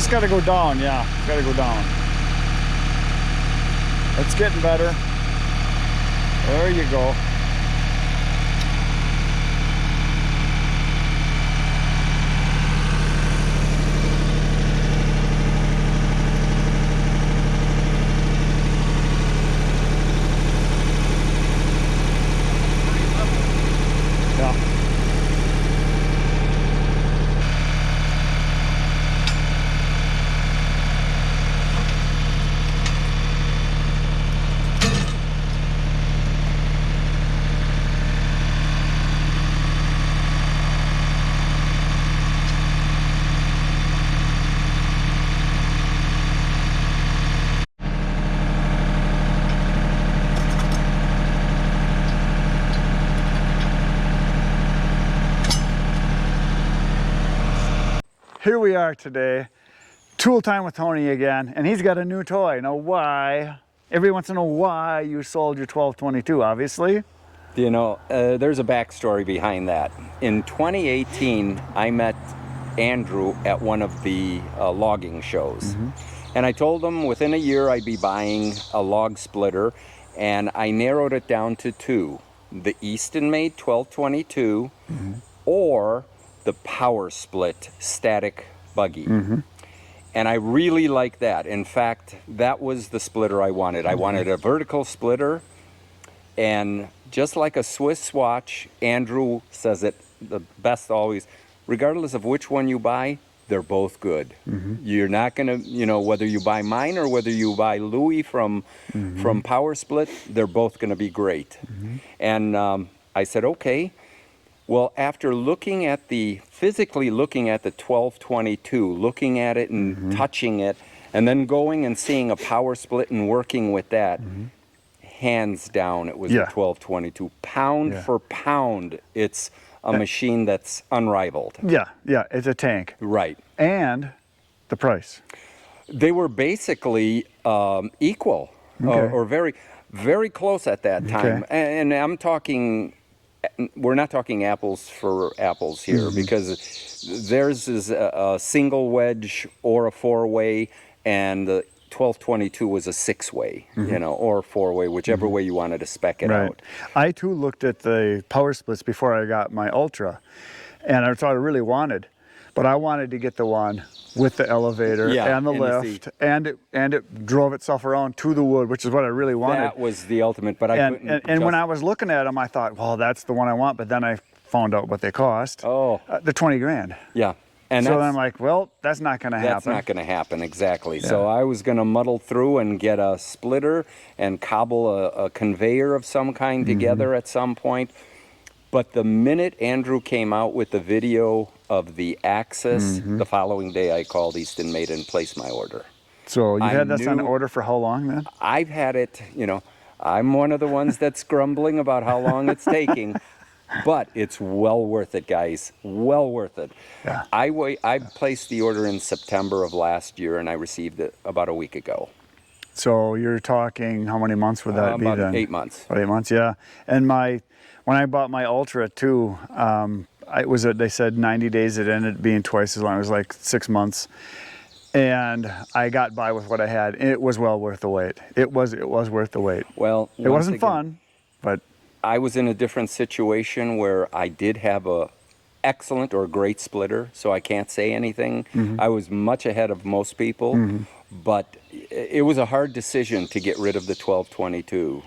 just got to go down, yeah. Got to go down. It's getting better. There you go. Here we are today, tool time with Tony again, and he's got a new toy. Now why? Everybody wants to know why you sold your 1222, obviously. You know, there's a backstory behind that. In 2018, I met Andrew at one of the logging shows. And I told him within a year I'd be buying a log splitter, and I narrowed it down to two. The Eastonmade 1222 or the Power Split static buggy. And I really like that. In fact, that was the splitter I wanted. I wanted a vertical splitter, and just like a Swiss watch, Andrew says it the best always, regardless of which one you buy, they're both good. You're not gonna, you know, whether you buy mine or whether you buy Louis from Power Split, they're both gonna be great. And I said, okay. Well, after physically looking at the 1222, looking at it and touching it, and then going and seeing a Power Split and working with that, hands down, it was a 1222. Pound for pound, it's a machine that's unrivaled. Yeah, it's a tank. Right. And the price. They were basically equal, or very, very close at that time. And I'm talking... We're not talking apples for apples here, because theirs is a single wedge or a four-way, and the 1222 was a six-way, you know, or four-way, whichever way you wanted to spec it out. I too looked at the Power Splits before I got my Ultra, and I thought I really wanted, but I wanted to get the one with the elevator and the lift, and it drove itself around to the wood, which is what I really wanted. That was the ultimate, but I couldn't. And when I was looking at them, I thought, well, that's the one I want, but then I found out what they cost. The 20 grand. Yeah. And so I'm like, well, that's not going to happen. That's not going to happen, exactly. So I was going to muddle through and get a splitter and cobble a conveyor of some kind together at some point. But the minute Andrew came out with the video of the Axis, the following day I called Eastonmade and placed my order. So you had this on order for how long then? I've had it, you know, I'm one of the ones that's grumbling about how long it's taking, but it's well worth it, guys. Well worth it. I placed the order in September of last year, and I received it about a week ago. So you're talking, how many months would that be then? About 8 months. About 8 months, yeah. And when I bought my Ultra too, they said 90 days. It ended up being twice as long. It was like 6 months, and I got by with what I had. It was well worth the wait. It was worth the wait. Well, it wasn't fun, but I was in a different situation where I did have a excellent or great splitter, so I can't say anything. I was much ahead of most people, but it was a hard decision to get rid of the 1222.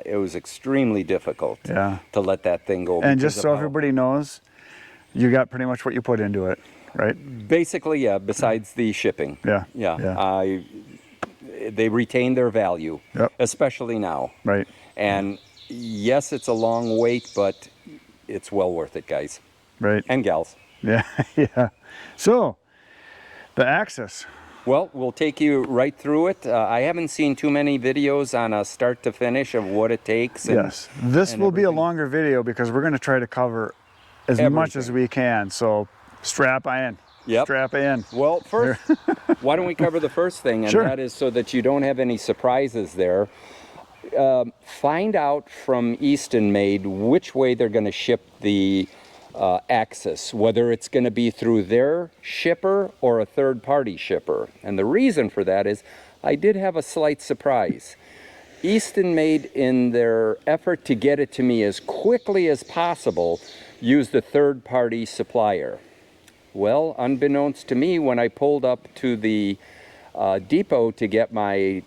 It was extremely difficult to let that thing go. And just so everybody knows, you got pretty much what you put into it, right? Basically, yeah, besides the shipping. They retain their value, especially now. Right. And yes, it's a long wait, but it's well worth it, guys. Right. And gals. Yeah. So, the Axis. Well, we'll take you right through it. I haven't seen too many videos on a start to finish of what it takes. This will be a longer video because we're going to try to cover as much as we can. So strap in. Strap in. Well, first, why don't we cover the first thing, and that is so that you don't have any surprises there. Find out from Eastonmade which way they're going to ship the Axis, whether it's going to be through their shipper or a third-party shipper. And the reason for that is I did have a slight surprise. Eastonmade, in their effort to get it to me as quickly as possible, used a third-party supplier. Well, unbeknownst to me, when I pulled up to the depot to get my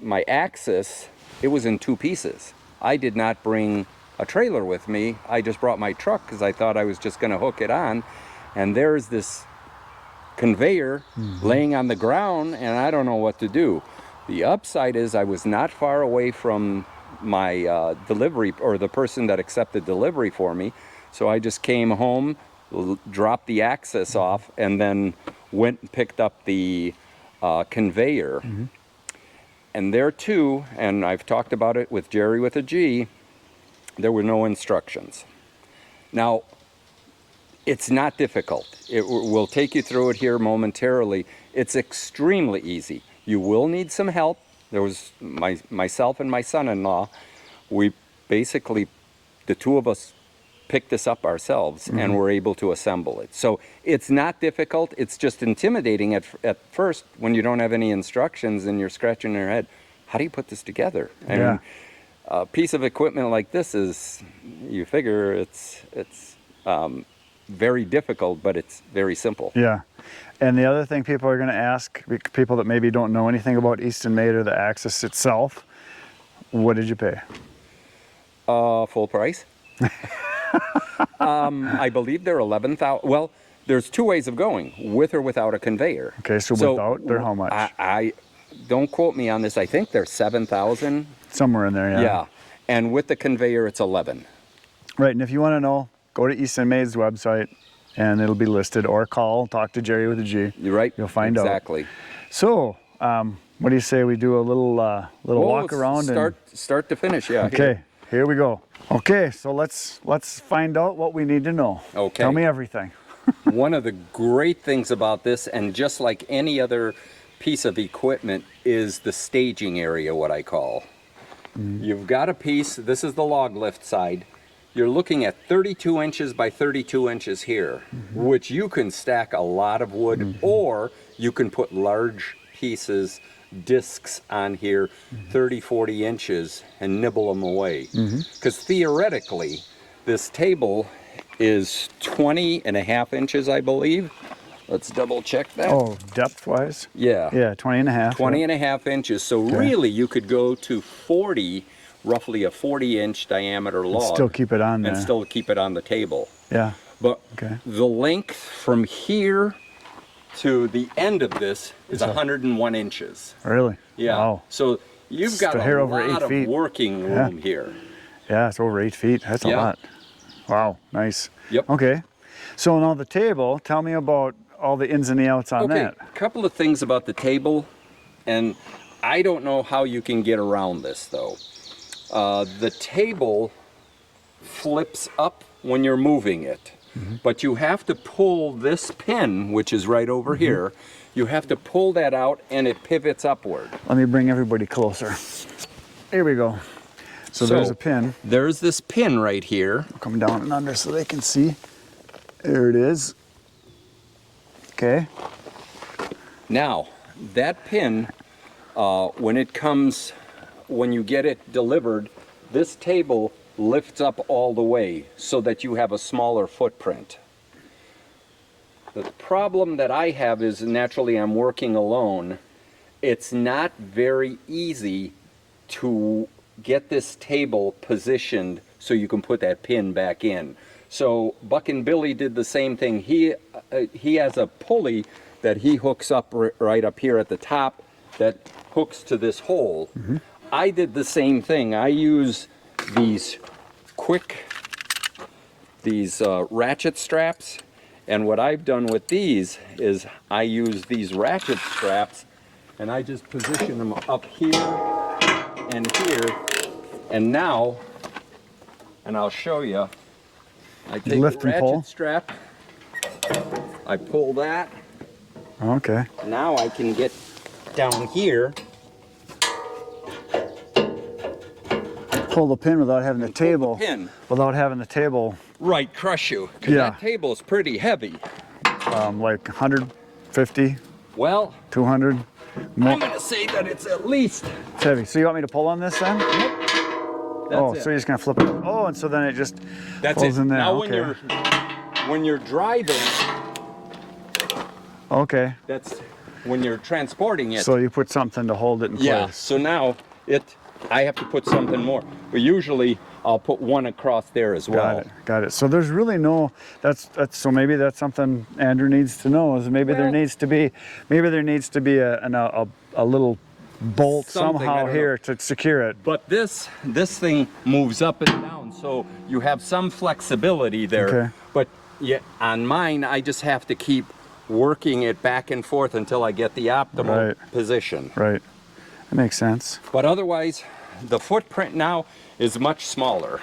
my Axis, it was in 2 pieces. I did not bring a trailer with me. I just brought my truck because I thought I was just going to hook it on, and there's this conveyor laying on the ground, and I don't know what to do. The upside is I was not far away from my delivery, or the person that accepted delivery for me, so I just came home, dropped the Axis off, and then went and picked up the conveyor. And there too, and I've talked about it with Jerry with a G, there were no instructions. Now, it's not difficult. We'll take you through it here momentarily. It's extremely easy. You will need some help. There was myself and my son-in-law. We basically, the 2 of us, picked this up ourselves and were able to assemble it. So it's not difficult. It's just intimidating at first when you don't have any instructions and you're scratching your head. How do you put this together? I mean, a piece of equipment like this is, you figure it's very difficult, but it's very simple. Yeah. And the other thing people are going to ask, people that maybe don't know anything about Eastonmade or the Axis itself, what did you pay? Full price. I believe they're 11,000. Well, there's 2 ways of going, with or without a conveyor. Okay, so without, they're how much? I don't quote me on this. I think they're 7,000. Somewhere in there, yeah. Yeah, and with the conveyor, it's 11. Right, and if you want to know, go to Eastonmade's website, and it'll be listed, or talk to Jerry with a G. You're right. You'll find out. Exactly. So, what do you say we do a little walk around? Start to finish, yeah. Okay, here we go. Okay, so let's find out what we need to know. Okay. Tell me everything. One of the great things about this, and just like any other piece of equipment, is the staging area, what I call. You've got a piece, this is the log lift side. You're looking at 32 inches by 32 inches here, which you can stack a lot of wood, or you can put large pieces, discs on here, 30, 40 inches, and nibble them away. Because theoretically, this table is 20.5 inches, I believe. Let's double check that. Oh, depth-wise? Yeah. Yeah, 20.5. 20.5 inches. So really, you could go to 40, roughly a 40-inch diameter log. And still keep it on there. And still keep it on the table. Yeah. But the length from here to the end of this is 101 inches. Really? Yeah. Wow. So you've got a lot of working room here. Yeah, it's over 8 feet. That's a lot. Wow, nice. Yep. Okay. So now the table, tell me about all the ins and the outs on that. Okay, a couple of things about the table, and I don't know how you can get around this though. The table flips up when you're moving it, but you have to pull this pin, which is right over here, you have to pull that out and it pivots upward. Let me bring everybody closer. Here we go. So there's a pin. There's this pin right here. I'll come down and under so they can see. There it is. Okay. Now, that pin, when you get it delivered, this table lifts up all the way so that you have a smaller footprint. The problem that I have is, naturally I'm working alone. It's not very easy to get this table positioned so you can put that pin back in. So Buck and Billy did the same thing. He has a pulley that he hooks up right up here at the top that hooks to this hole. I did the same thing. I use these ratchet straps, and what I've done with these is I use these ratchet straps and I just position them up here and here, and now, and I'll show you, I take the ratchet strap, I pull that. Okay. Now I can get down here. pull the pin without having the and pull the table. pin. Without having the table. Right, crush you. 'Cause Yeah. that table is pretty heavy. Like 150, Well, 200. More. I'm gonna say that it's at least. It's heavy. So you want me to pull on this then? That's it. So you're just gonna flip it. Oh, and so then it just That's falls it. in there. Now Okay. when you're driving, Okay. that's when you're transporting it. So you put something to hold it in yeah. place. So now I have to put something more. But usually I'll put one across there as well. Got it. Got it. So there's really no. That's so maybe that's something Andrew needs to know is maybe there Well- needs to be a little bolt Something, I somehow don't here to secure it. But this thing moves up and down, so you have some flexibility there. Okay. But yeah, on mine, I just have to keep working it back and forth until I get the optimal position. Right. That makes sense. But otherwise, the footprint now is much smaller.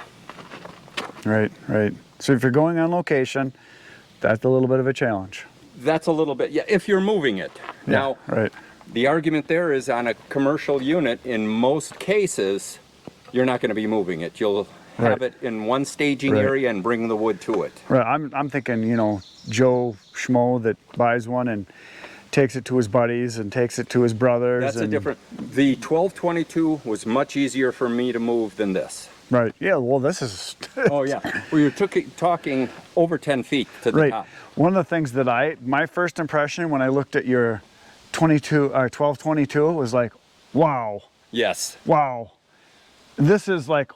Right. Right. So if you're going on location, that's a little bit of a challenge. That's a little bit, yeah, if you're moving it. Yeah, Now, right. the argument there is on a commercial unit, in most cases, you're not going to be moving it. You'll have Right. it in one staging Right. area and bring the wood to it. Right. I'm thinking, Joe Schmo that buys one and takes it to his buddies and takes it to his brothers. That's a and, different. The 1222 was much easier for me to move than this. Right. Yeah. Well, this is. Oh yeah, well you're talking over 10 feet to the Right. top. One of the things that my first impression when I looked at your 1222 was like, wow, Yes. wow, this is like,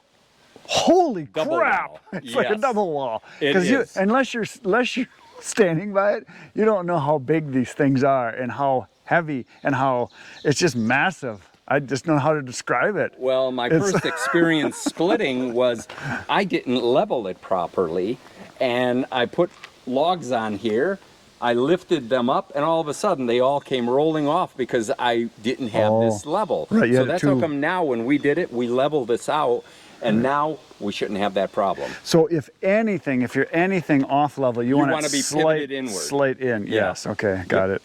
holy Double crap! wall. It's like a Yes. double wall. It you, is. unless you're standing by it, you don't know how big these things are and how heavy and how it's just massive. I just don't know how to describe it. Well, my first experience splitting was I didn't level it properly, and I put logs on here. I lifted them up, and all of a sudden they all came rolling off because I didn't have this level. Right, you so had it that's too. how come now when we did it, we leveled this out, and now we shouldn't have that problem. So if you're anything off level, you want wanna to be pivoted inward. Slight in. Yeah. Yes. Okay. Got it.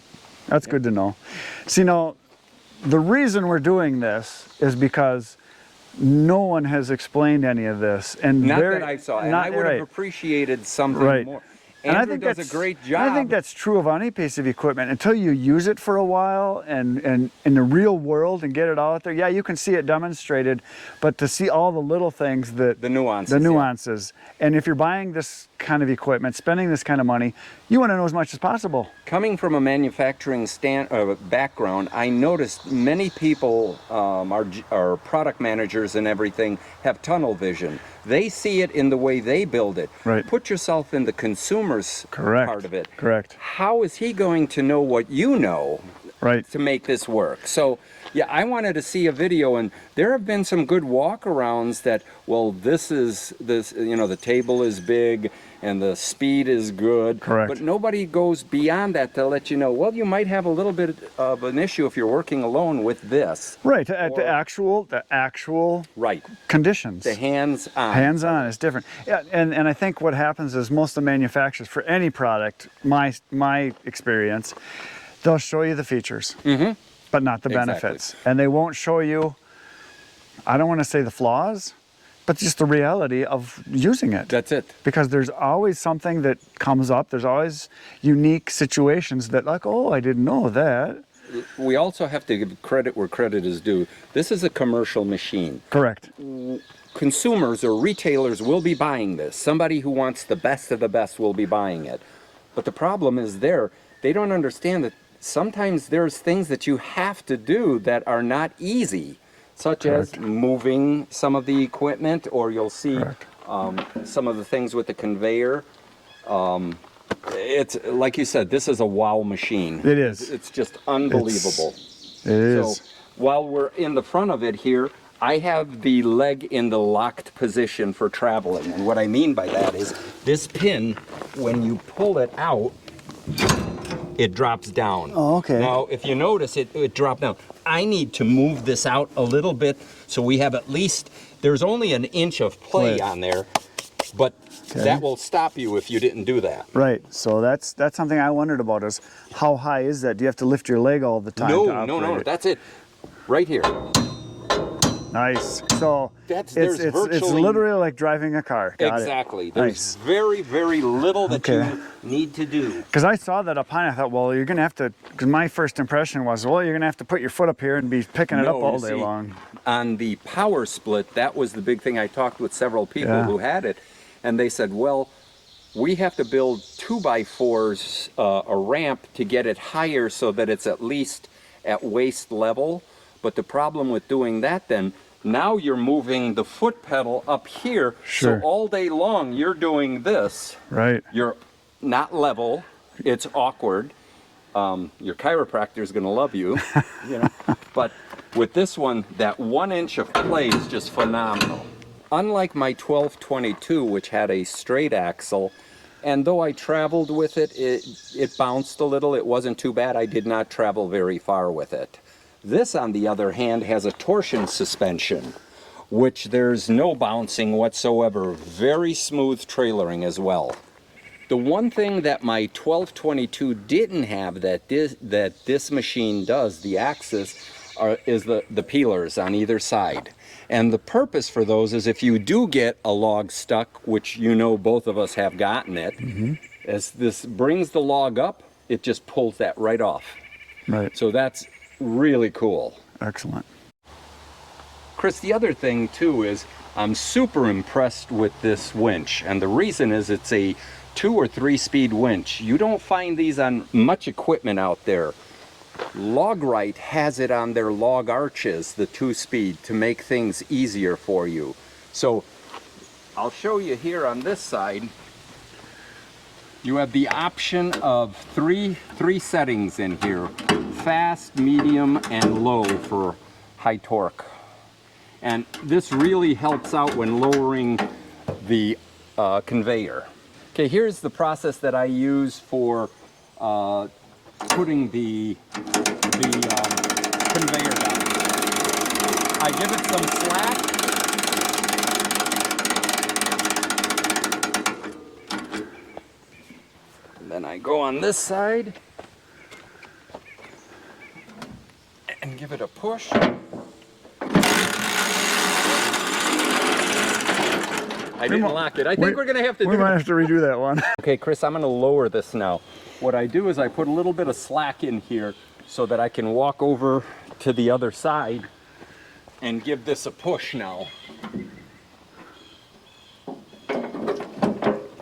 That's good to know. See, now, the reason we're doing this is because no one has explained any of this, and Not that I saw, and I would have appreciated something Right. more. And Andrew does a great job. I think that's true of any piece of equipment. Until you use it for a while and in the real world and get it out there, yeah, you can see it demonstrated, but to see all the little things that The nuances, the yeah. nuances. And if you're buying this kind of equipment, spending this kind of money, you want to know as much as possible. Coming from a manufacturing background, I noticed many people, our product managers and everything, have tunnel vision. They see it in the way they build it. Right. Put yourself in the consumer's Correct. part of it. Correct. How is he going to know what you know Right. to make this work? So, yeah, I wanted to see a video, and there have been some good walkarounds that, well, the table is big and the speed is good. Correct. But nobody goes beyond that to let you know, well, you might have a little bit of an issue if you're working alone with this. Right. At the actual Right. conditions. The hands-on. Hands-on is different. Yeah, and I think what happens is most of the manufacturers for any product, my experience, they'll show you the features, but not the Exactly. benefits, and they won't show you. I don't want to say the flaws, but just the reality of using it. That's it. Because there's always something that comes up. There's always unique situations that, like, oh, I didn't know that. We also have to give credit where credit is due. This is a commercial machine. Correct. Consumers or retailers will be buying this. Somebody who wants the best of the best will be buying it. But the problem is they don't understand that sometimes there's things that you have to do that are not easy, such as moving some of the equipment, or you'll see some of the things with the conveyor. It's like you said, this is a wow machine. It is. It's just unbelievable. It is. So while we're in the front of it here, I have the leg in the locked position for traveling. And what I mean by that is this pin, when you pull it out, it drops down. Oh, okay. Now, if you notice, it dropped down. I need to move this out a little bit so we have at least, there's only an inch of play on there, but that will stop you if you didn't do that. Right. So that's something I wondered about is how high is that? Do you have to lift your leg all the time? to No, operate it? that's it. Right here. Nice. So There's it's virtually literally like driving a car. Got exactly. It. There's Nice. very, very little that Okay. you need to do. Because I saw that up high and I thought, well, you're going to have to, because my first impression was, well, you're going to have to put your foot up here and be picking it up all day long. On the power split, that was the big thing. I talked with several people who had it, and they said, well, we have to build 2x4s, a ramp to get it higher so that it's at least at waist level. But the problem with doing that then, now you're moving the foot pedal up here. Sure. So all day long you're doing this. Right. You're not level. It's awkward. Your chiropractor is going to love you, you know. But with this one, that 1 inch of play is just phenomenal. Unlike my 1222, which had a straight axle, and though I traveled with it, it bounced a little. It wasn't too bad. I did not travel very far with it. This, on the other hand, has a torsion suspension, which there's no bouncing whatsoever. Very smooth trailering as well. The one thing that my 1222 didn't have that this machine does, the Axis, is the peelers on either side. And the purpose for those is if you do get a log stuck, which you know both of us have gotten it, as this brings the log up, it just pulls that right off. Right. So that's really cool. Excellent. Chris, the other thing too is I'm super impressed with this winch. And the reason is it's a 2 or 3 speed winch. You don't find these on much equipment out there. Logrite has it on their log arches, the 2-speed, to make things easier for you. So I'll show you here on this side. You have the option of three settings in here: fast, medium, and low for high torque. And this really helps out when lowering the conveyor. Okay, here's the process that I use for putting the conveyor down. I give it some slack. And then I go on this side and give it a push. I didn't lock it. I think we're going to have to do We might have to redo that one. Okay, Chris, I'm going to lower this now. What I do is I put a little bit of slack in here so that I can walk over to the other side and give this a push now.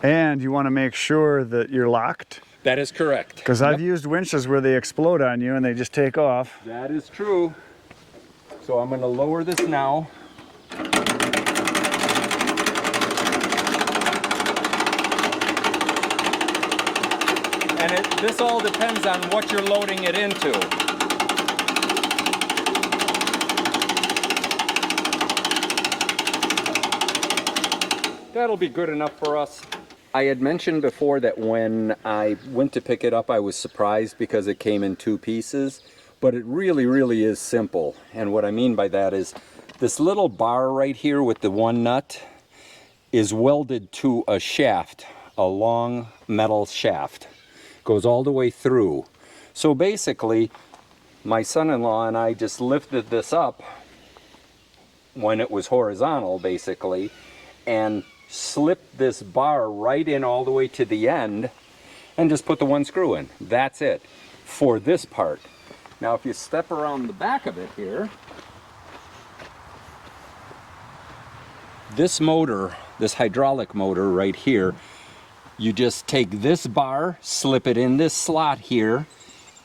And you want to make sure that you're locked. That is correct. Because I've used winches where they explode on you and they just take off. That is true. So I'm going to lower this now. And this all depends on what you're loading it into. That'll be good enough for us. I had mentioned before that when I went to pick it up, I was surprised because it came in 2 pieces, but it really, really is simple. And what I mean by that is this little bar right here with the 1 nut is welded to a shaft, a long metal shaft. Goes all the way through. So basically, my son-in-law and I just lifted this up when it was horizontal, basically, and slipped this bar right in all the way to the end and just put the 1 screw in. That's it for this part. Now if you step around the back of it here, this motor, this hydraulic motor right here, you just take this bar, slip it in this slot here,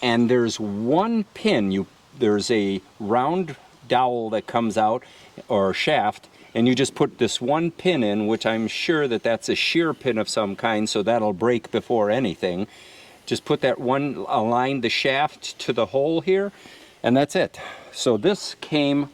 and there's 1 pin. There's a round dowel that comes out, or shaft, and you just put this 1 pin in, which I'm sure that's a shear pin of some kind, so that'll break before anything. Just put that one, align the shaft to the hole here, and that's it. So this came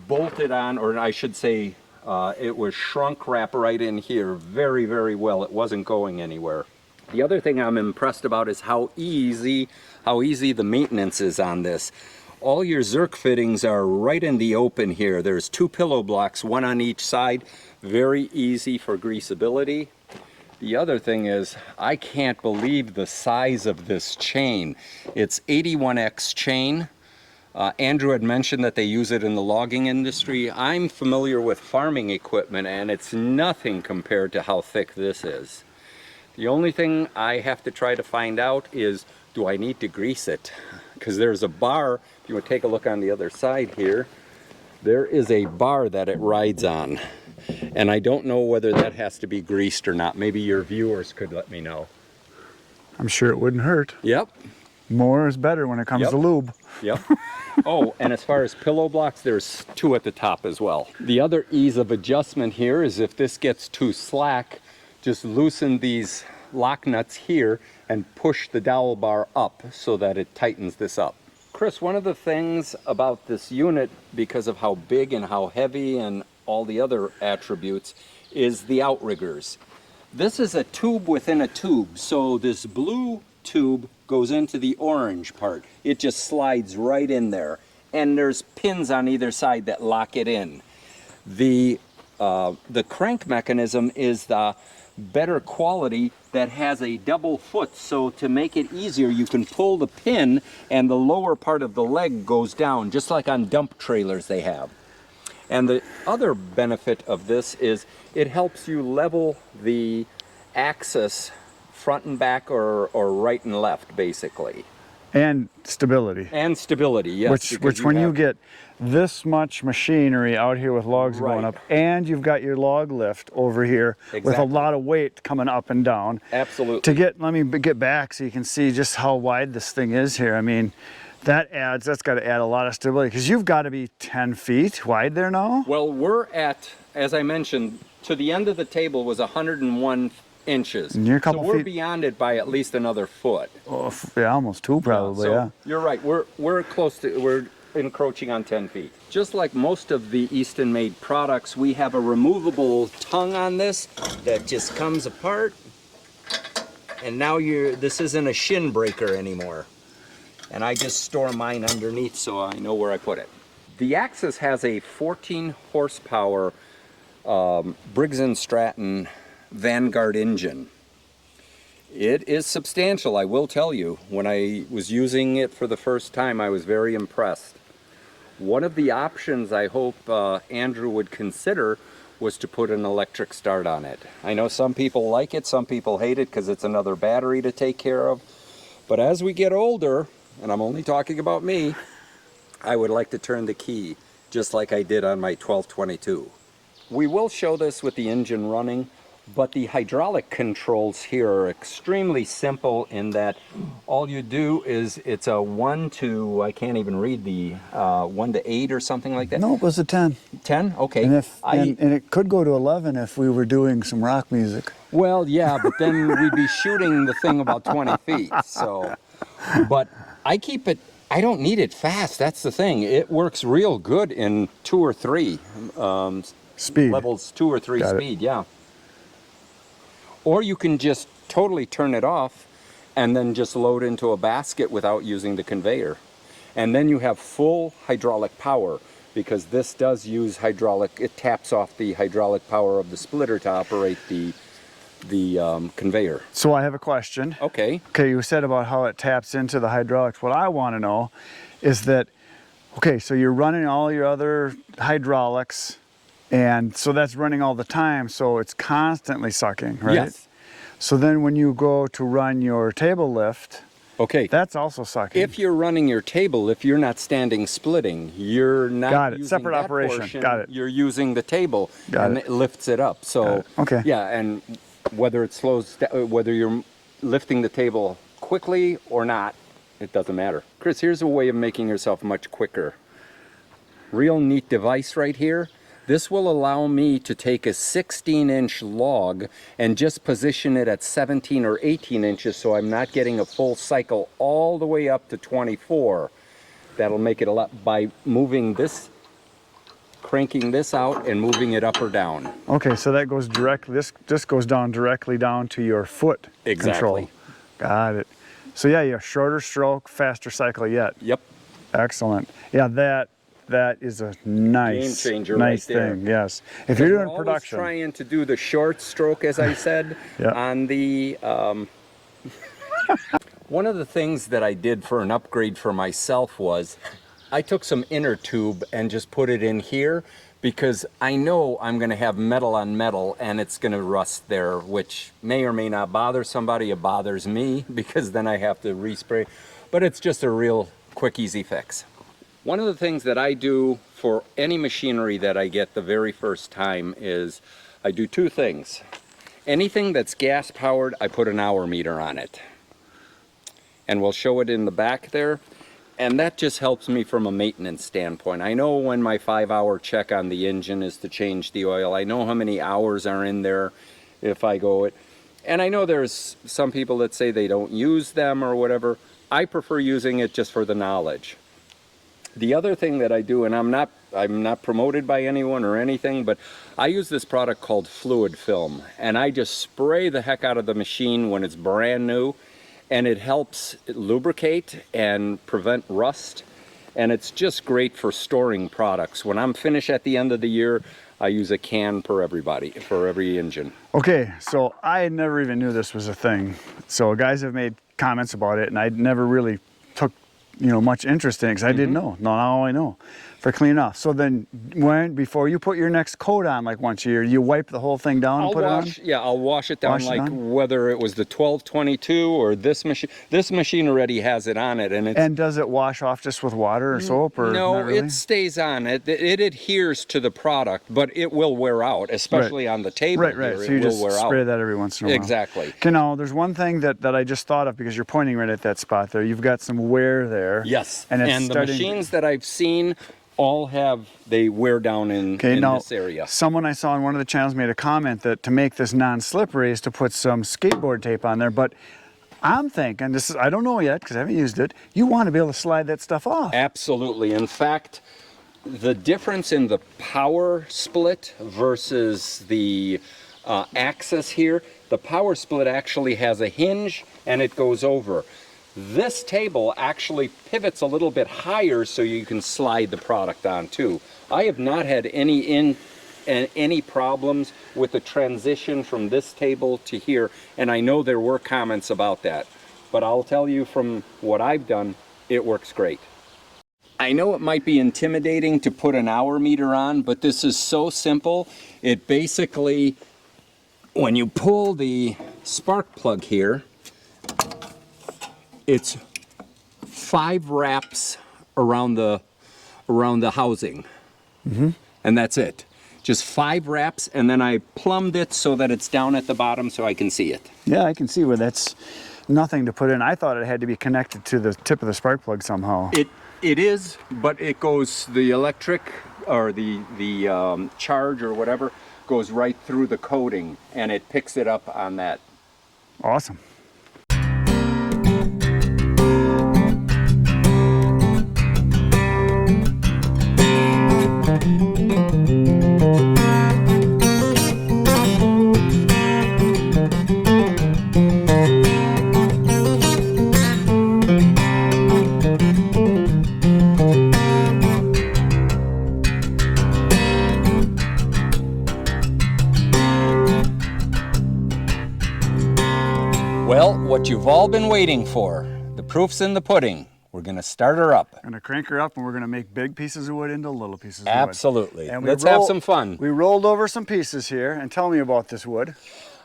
bolted on, or I should say, it was shrunk wrap right in here very, very well. It wasn't going anywhere. The other thing I'm impressed about is how easy the maintenance is on this. All your Zerk fittings are right in the open here. There's 2 pillow blocks, 1 on each side. Very easy for greasability. The other thing is, I can't believe the size of this chain. It's 81X chain. Andrew had mentioned that they use it in the logging industry. I'm familiar with farming equipment, and it's nothing compared to how thick this is. The only thing I have to try to find out is, do I need to grease it? Because there's a bar, if you want to take a look on the other side here, there is a bar that it rides on. And I don't know whether that has to be greased or not. Maybe your viewers could let me know. I'm sure it wouldn't hurt. Yep. More is better when it comes to lube. Yep. Oh, and as far as pillow blocks, there's 2 at the top as well. The other ease of adjustment here is if this gets too slack, just loosen these lock nuts here and push the dowel bar up so that it tightens this up. Chris, one of the things about this unit, because of how big and how heavy and all the other attributes, is the outriggers. This is a tube within a tube, so this blue tube goes into the orange part. It just slides right in there, and there's pins on either side that lock it in. The crank mechanism is the better quality that has a double foot, so to make it easier you can pull the pin and the lower part of the leg goes down, just like on dump trailers they have. And the other benefit of this is it helps you level the axis front and back, or right and left, basically. And stability. And stability, yes. Which when you get this much machinery out here with logs Right. going up, and you've got your log lift over here with a Exactly. lot of weight coming up and down. Absolutely. Let me get back so you can see just how wide this thing is here. I mean, that's got to add a lot of stability, because you've got to be 10 feet wide there now. Well, we're at, as I mentioned, to the end of the table was 101 inches. And you're a couple so we're feet beyond it by at least another foot. Oh, yeah, almost 2 probably, So yeah. you're right. We're encroaching on 10 feet. Just like most of the Eastonmade products, we have a removable tongue on this that just comes apart. And now this isn't a shin breaker anymore. And I just store mine underneath so I know where I put it. The Axis has a 14 horsepower Briggs & Stratton Vanguard engine. It is substantial, I will tell you. When I was using it for the first time, I was very impressed. One of the options I hope Andrew would consider was to put an electric start on it. I know some people like it, some people hate it because it's another battery to take care of. But as we get older, and I'm only talking about me, I would like to turn the key, just like I did on my 1222. We will show this with the engine running, but the hydraulic controls here are extremely simple in that all you do is it's a 1 to, I can't even read the 1 to 8 or something like that. No, it was a 10. 10? Okay. And it could go to 11 if we were doing some rock music. Well, yeah, but then we'd be shooting the thing about 20 feet. So, but I keep it, I don't need it fast. That's the thing. It works real good in 2 or 3 Speed. levels, 2 or 3 Got it. speed, yeah. Or you can just totally turn it off and then just load into a basket without using the conveyor. And then you have full hydraulic power, because this does use hydraulic, it taps off the hydraulic power of the splitter to operate the conveyor. So I have a question. Okay. Okay, you said about how it taps into the hydraulics. What I want to know is that, okay, so you're running all your other hydraulics, and so that's running all the time, so it's constantly sucking, right? Yes. So then when you go to run your table lift, Okay. that's also sucking. If you're running your table, if you're not standing splitting, you're not Got it. using Separate that operation. portion, Got it. You're using the table, Got and it. it lifts it up. So Got it. Okay. yeah, and whether it slows, whether you're lifting the table quickly or not, it doesn't matter. Chris, here's a way of making yourself much quicker. Real neat device right here. This will allow me to take a 16-inch log and just position it at 17 or 18 inches, so I'm not getting a full cycle all the way up to 24. That'll make it a lot by moving this, cranking this out and moving it up or down. Okay, so that goes directly, this goes down directly down to your foot control. Exactly. Got it. So yeah, you have shorter stroke, faster cycle yet. Yep. Excellent. Yeah, that is a nice, Game changer nice right there. thing. Yes. If you're doing We're production, always trying to do the short stroke, as I said, Yep. on the. One of the things that I did for an upgrade for myself was I took some inner tube and just put it in here because I know I'm going to have metal on metal and it's going to rust there, which may or may not bother somebody. It bothers me because then I have to respray, but it's just a real quick, easy fix. One of the things that I do for any machinery that I get the very first time is I do two things. Anything that's gas powered, I put an hour meter on it. And we'll show it in the back there. And that just helps me from a maintenance standpoint. I know when my 5-hour check on the engine is to change the oil. I know how many hours are in there if I go it. And I know there's some people that say they don't use them or whatever. I prefer using it just for the knowledge. The other thing that I do, and I'm not promoted by anyone or anything, but I use this product called fluid film, and I just spray the heck out of the machine when it's brand new, and it helps lubricate and prevent rust, and it's just great for storing products. When I'm finished at the end of the year, I use a can for every engine. Okay, so I never even knew this was a thing. So guys have made comments about it, and I never really took much interest in it because I didn't know. Now I know for cleaning off. So then before you put your next coat on, like once a year, you wipe the whole thing down and put it on? Yeah, I'll wash it down whether it was the 1222 or this machine. This machine already has it on it. And does it wash off just with water or soap? Or no, not really? It stays on. It adheres to the product, but it will wear out, especially on the table. Right. Here, So you just spray that every once in a while. Exactly. Okay, now there's one thing that I just thought of because you're pointing right at that spot there. You've got some wear there. Yes. And the machines that I've seen all they wear down in this area. Someone I saw on one of the channels made a comment that to make this non-slippery is to put some skateboard tape on there, but I'm thinking, I don't know yet because I haven't used it, you want to be able to slide that stuff off. Absolutely. In fact, the difference in the power split versus the Axis here, the power split actually has a hinge and it goes over. This table actually pivots a little bit higher so you can slide the product on too. I have not had any problems with the transition from this table to here, and I know there were comments about that. But I'll tell you from what I've done, it works great. I know it might be intimidating to put an hour meter on, but this is so simple. It basically, when you pull the spark plug here, it's 5 wraps around the housing, and that's it. Just 5 wraps, and then I plumbed it so that it's down at the bottom so I can see it. Yeah, I can see where that's nothing to put in. I thought it had to be connected to the tip of the spark plug somehow. It is, but it goes, the electric or the charge or whatever goes right through the coating, and it picks it up on that. Awesome. Well, what you've all been waiting for, the proof's in the pudding. We're going to start her up. We're going to crank her up and we're going to make big pieces of wood into little pieces of wood. Absolutely. And let's have some fun. We rolled over some pieces here, and tell me about this wood.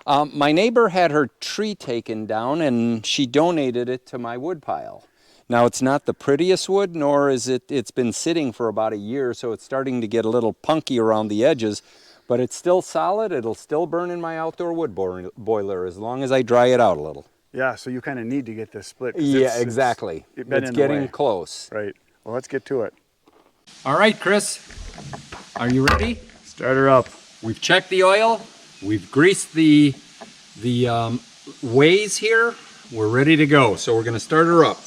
My neighbor had her tree taken down and she donated it to my wood pile. Now it's not the prettiest wood, nor is it's been sitting for about a year, so it's starting to get a little punky around the edges, but it's still solid. It'll still burn in my outdoor wood boiler as long as I dry it out a little. Yeah, so you kind of need to get this split. Yeah, exactly. It's getting close. Right. Well, let's get to it. All right, Chris, are you ready? Start her up. We've checked the oil. We've greased the ways here. We're ready to go. So we're going to start her up.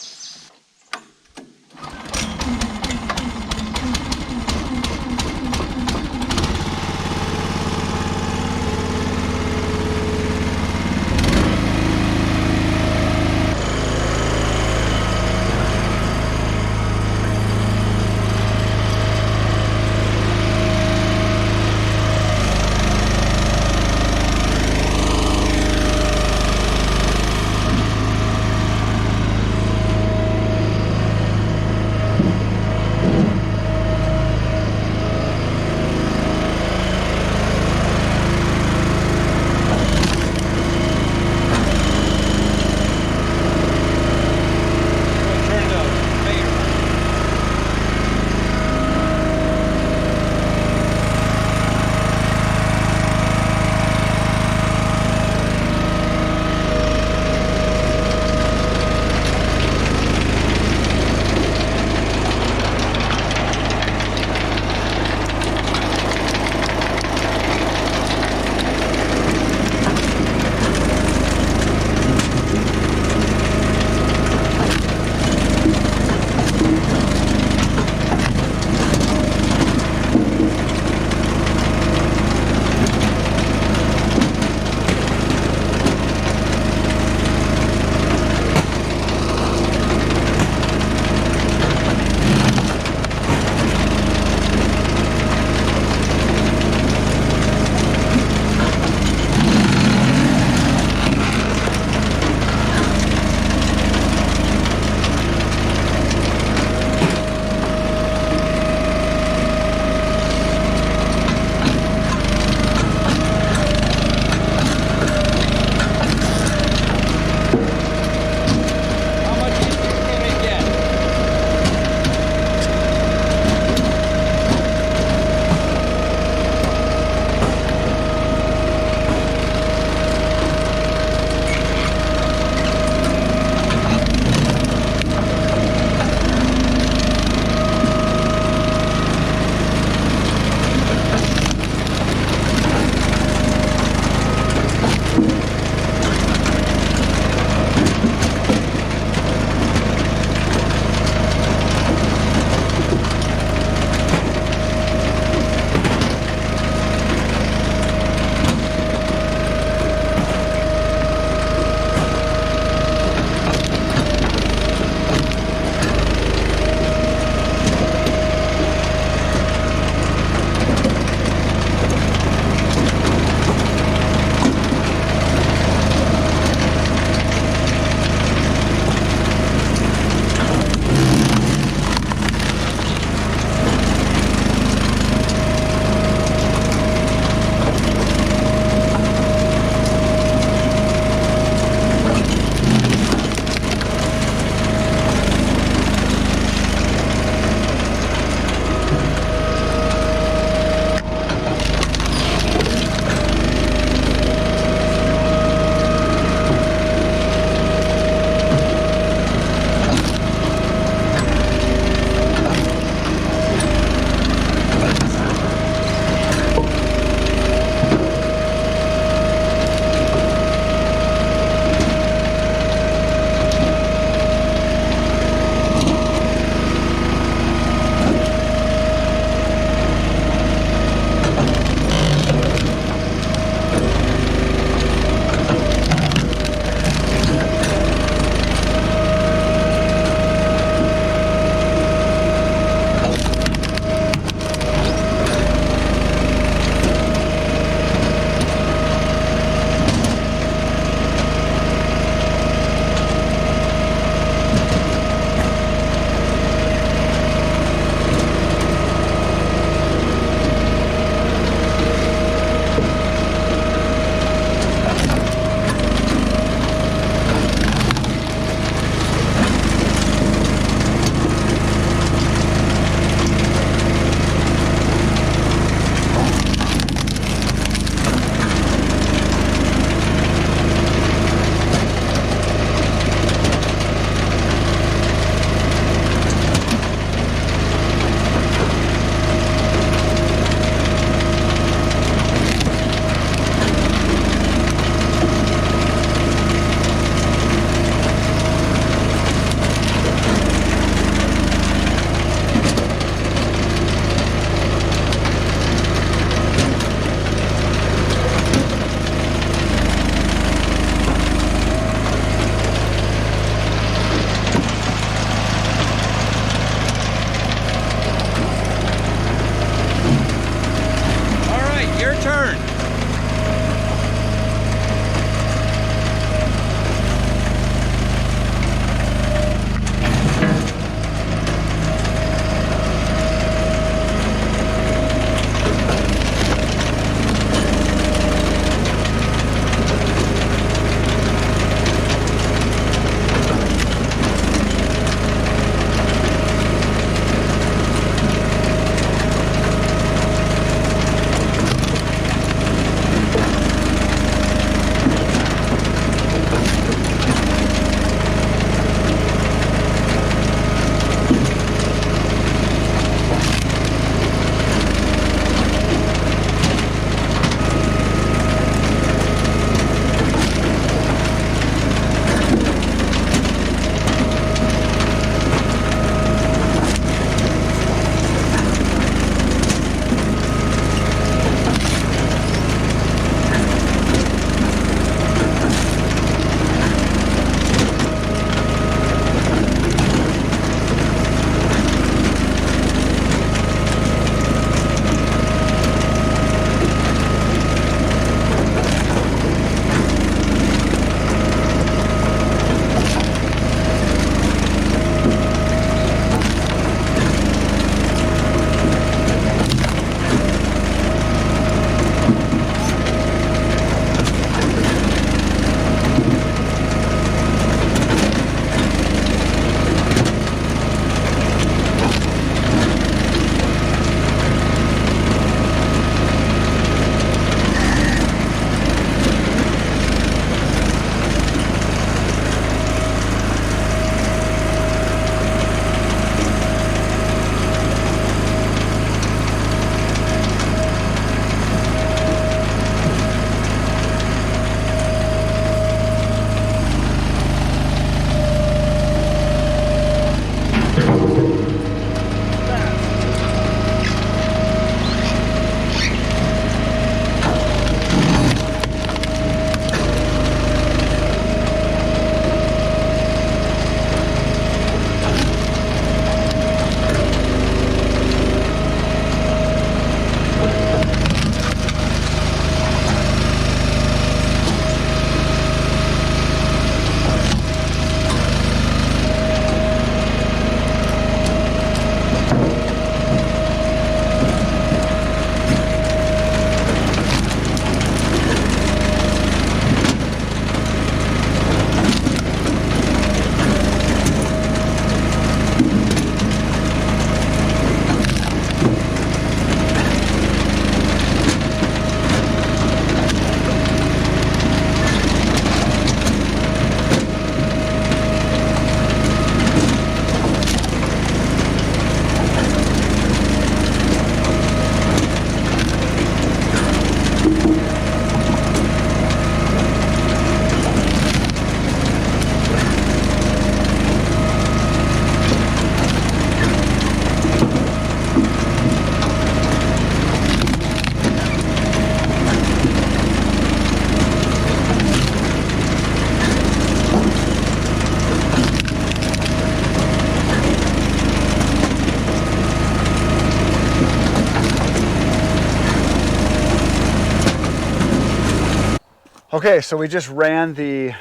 Okay, so we just ran the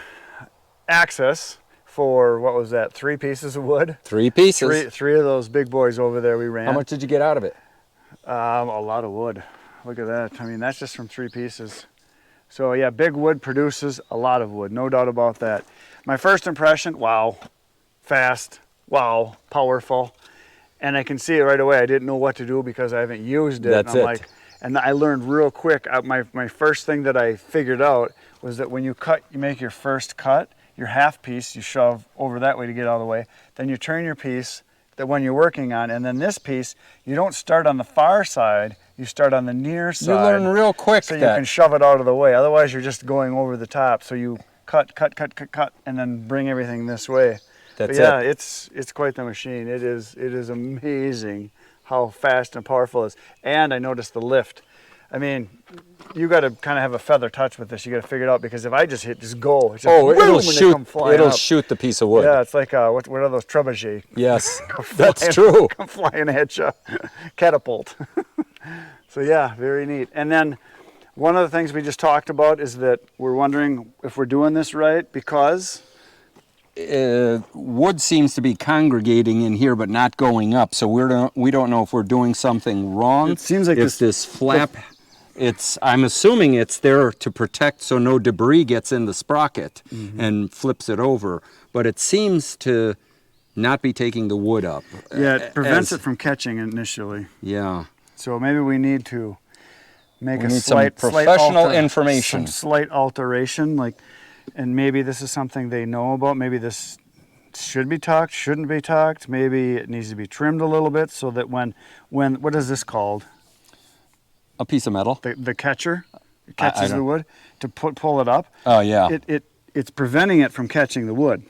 Axis for, what was that, 3 pieces of wood? 3 pieces. Three of those big boys over there we ran. How much did you get out of it? A lot of wood. Look at that. I mean, that's just from 3 pieces. So yeah, big wood produces a lot of wood, no doubt about that. My first impression, wow, fast, wow, powerful. And I can see it right away. I didn't know what to do because I haven't used it. That's and I'm it. like, and I learned real quick. My first thing that I figured out was that when you cut, you make your first cut, your half piece, you shove over that way to get out of the way. Then you turn your piece, that one you're working on, and then this piece, you don't start on the far side, you start on the near side. You learn real quick so that. you can shove it out of the way. Otherwise, you're just going over the top. So you cut, and then bring everything this way. That's but yeah, it. it's quite the machine. It is amazing how fast and powerful it is. And I noticed the lift. I mean, you got to kind of have a feather touch with this. You got to figure it out because if I just go. It's just it'll shoot. come flying It'll up. shoot the piece of wood. Yeah, it's like what are those trebuchet? Yes, that's true. Come flying at you, catapult. So yeah, very neat. And then one of the things we just talked about is that we're wondering if we're doing this right because wood seems to be congregating in here but not going up, so we don't know if we're doing something wrong. It seems like if this flap, I'm assuming it's there to protect so no debris gets in the sprocket and flips it over, but it seems to not be taking the wood up. Yeah, it prevents it from catching initially. Yeah. So maybe we need to make some professional information. Some slight alteration, like, and maybe this is something they know about. Maybe this should be tucked, shouldn't be tucked. Maybe it needs to be trimmed a little bit so that when what is this called? A piece of metal. The catcher it catches the wood to pull it up. Oh yeah. It's preventing it from catching the wood.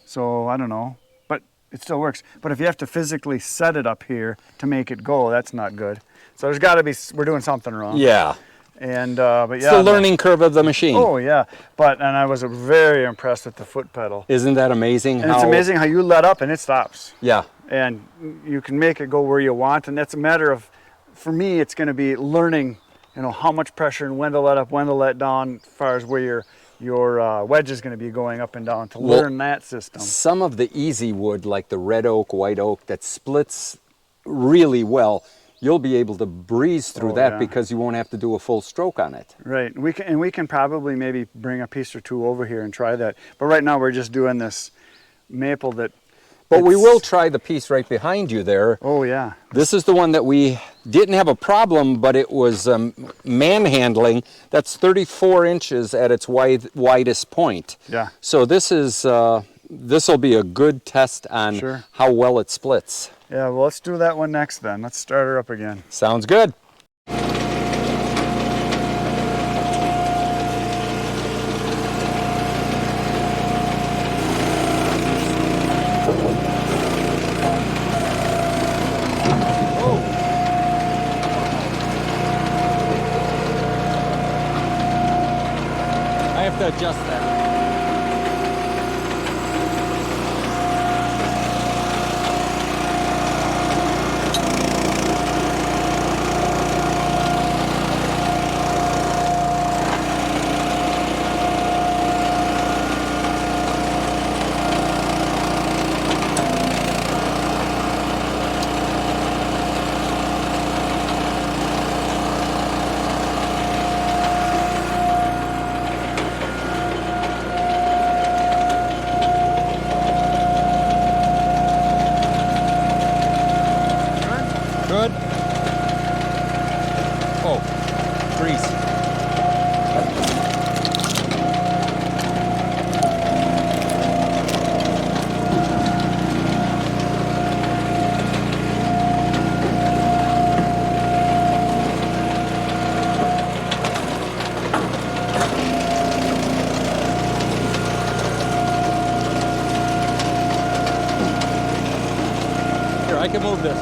So I don't know, but it still works. But if you have to physically set it up here to make it go, that's not good. So there's got to be, we're doing something wrong. Yeah. And but it's yeah, the learning curve of the machine. Oh yeah, and I was very impressed with the foot pedal. Isn't that amazing? And it's amazing how you let up and it stops. Yeah. And you can make it go where you want, and that's a matter of, for me, it's going to be learning, how much pressure and when to let up, when to let down, as far as where your wedge is going to be going up and down to learn that system. Some of the easy wood, like the red oak, white oak, that splits really well, you'll be able to breeze through that because you won't have to do a full stroke on it. Right. We can probably maybe bring a piece or two over here and try that. But right now we're just doing this maple that. But we will try the piece right behind you there. Oh yeah. This is the one that we didn't have a problem, but it was manhandling. That's 34 inches at its widest point. Yeah. So this will be a good test on how well it splits. Yeah, well, let's do that one next then. Let's start her up again. Sounds good. I have to adjust that. Good. Oh, grease. Here, I can move this.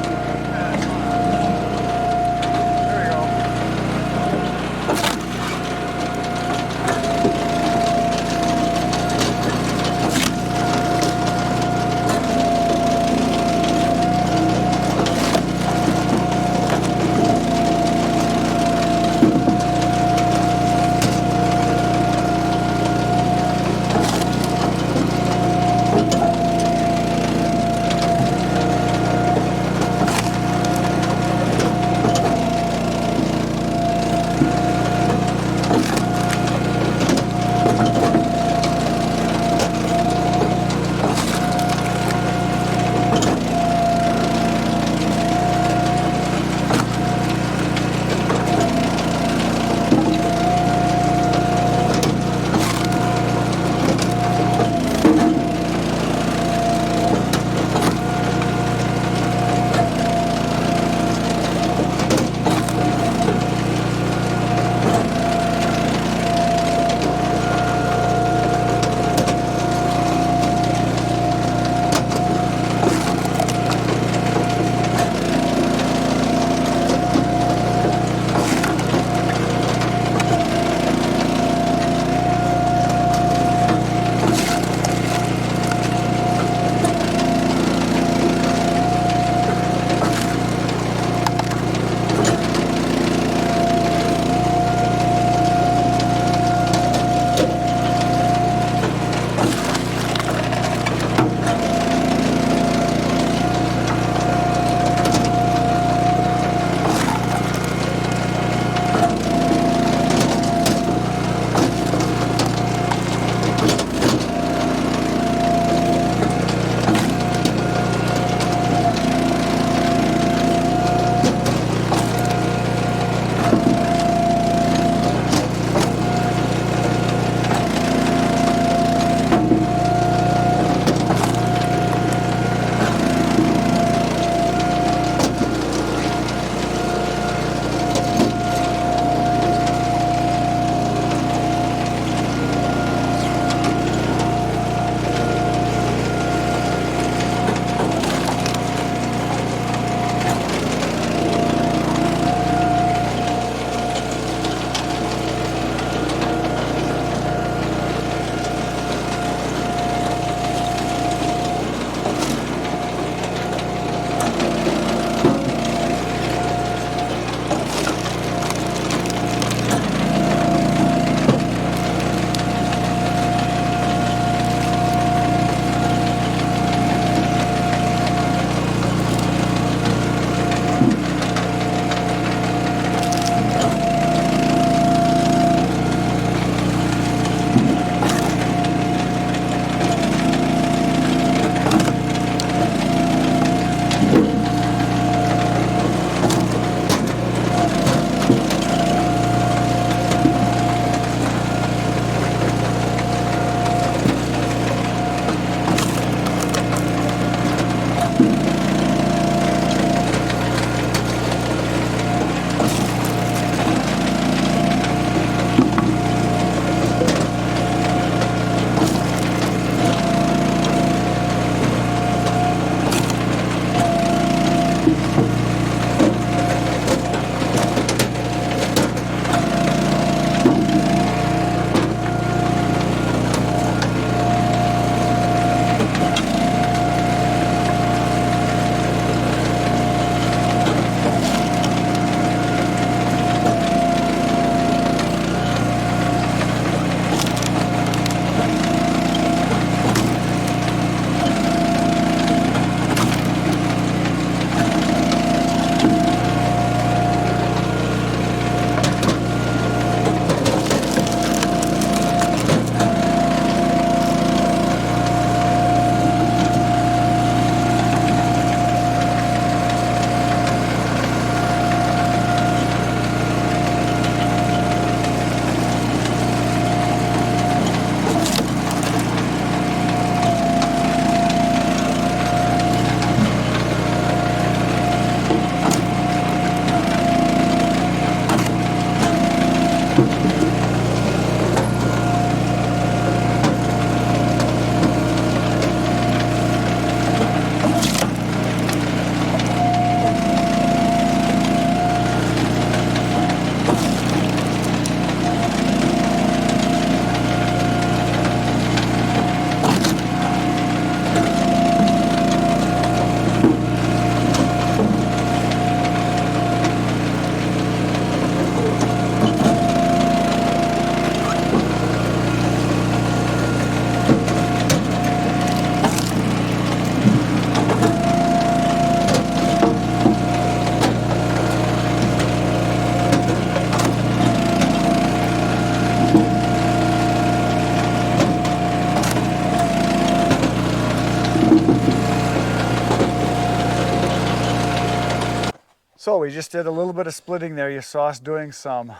So we just did a little bit of splitting there. You saw us doing some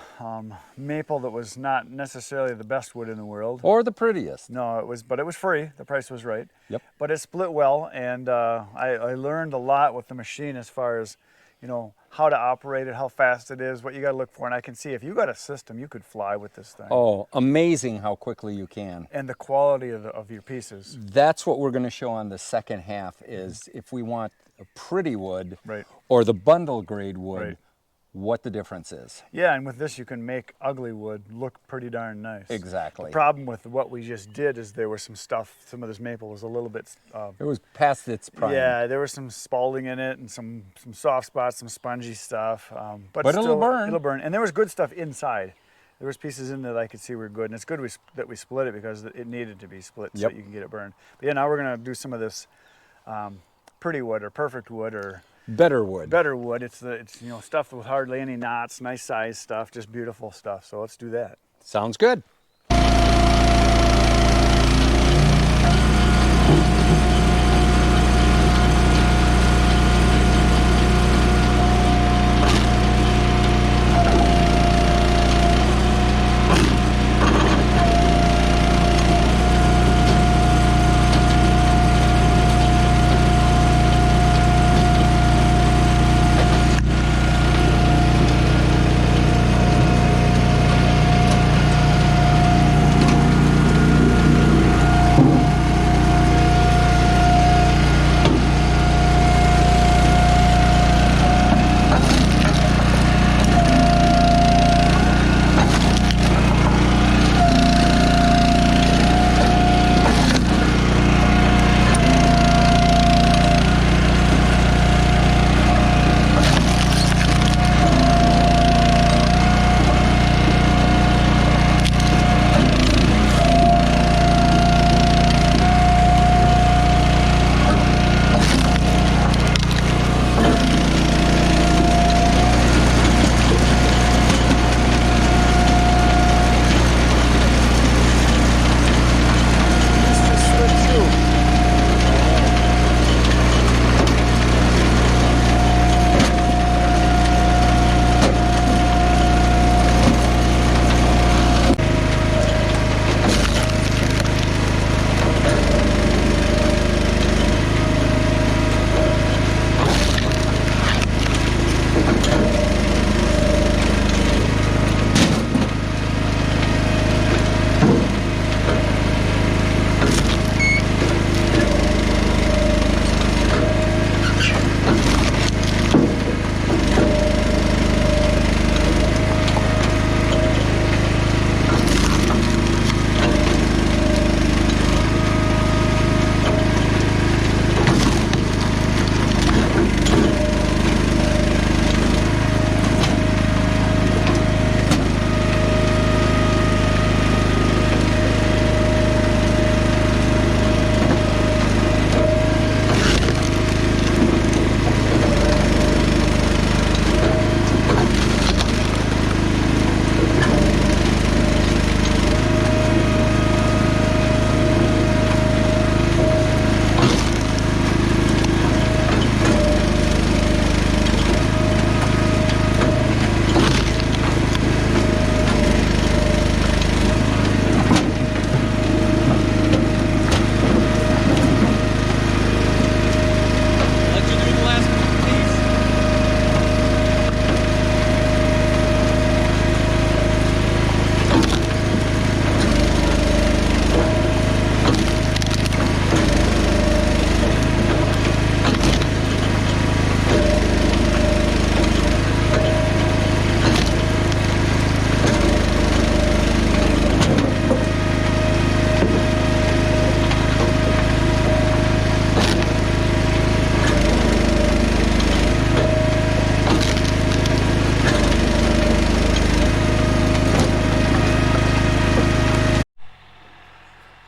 maple that was not necessarily the best wood in the world. Or the prettiest. No, but it was free. The price was right. Yep. But it split well, and I learned a lot with the machine as far as, you know, how to operate it, how fast it is, what you got to look for. And I can see if you got a system, you could fly with this thing. Oh, amazing how quickly you can. And the quality of your pieces. That's what we're going to show on the second half is if we want a pretty wood Right. or the bundle grade wood, Right. what the difference is. Yeah, and with this you can make ugly wood look pretty darn nice. Exactly. The problem with what we just did is there was some stuff, some of this maple was a little bit... It was past its prime. Yeah, there was some spalding in it and some soft spots, some spongy stuff. But it'll still, burn. It'll burn. And there was good stuff inside. There was pieces in there that I could see were good. And it's good that we split it because it needed to be split so Yep. that you can get it burned. But yeah, now we're going to do some of this pretty wood or perfect wood or... Better wood. Better wood. It's you know, stuff with hardly any knots, nice size stuff, just beautiful stuff. So let's do that. Sounds good.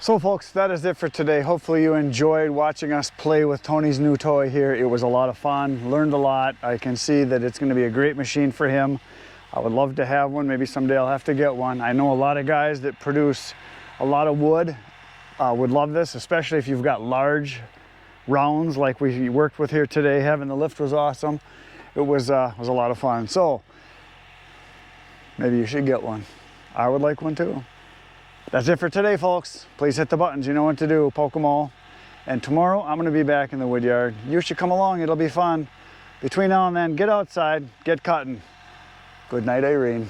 So folks, that is it for today. Hopefully you enjoyed watching us play with Tony's new toy here. It was a lot of fun, learned a lot. I can see that it's going to be a great machine for him. I would love to have one. Maybe someday I'll have to get one. I know a lot of guys that produce a lot of wood would love this, especially if you've got large rounds like we worked with here today. Having the lift was awesome. it was a lot of fun. So maybe you should get one. I would like one too. That's it for today, folks. Please hit the buttons. You know what to do. Poke them all. And tomorrow I'm going to be back in the wood yard. You should come along. It'll be fun. Between now and then, get outside, get cutting. Good night, Irene.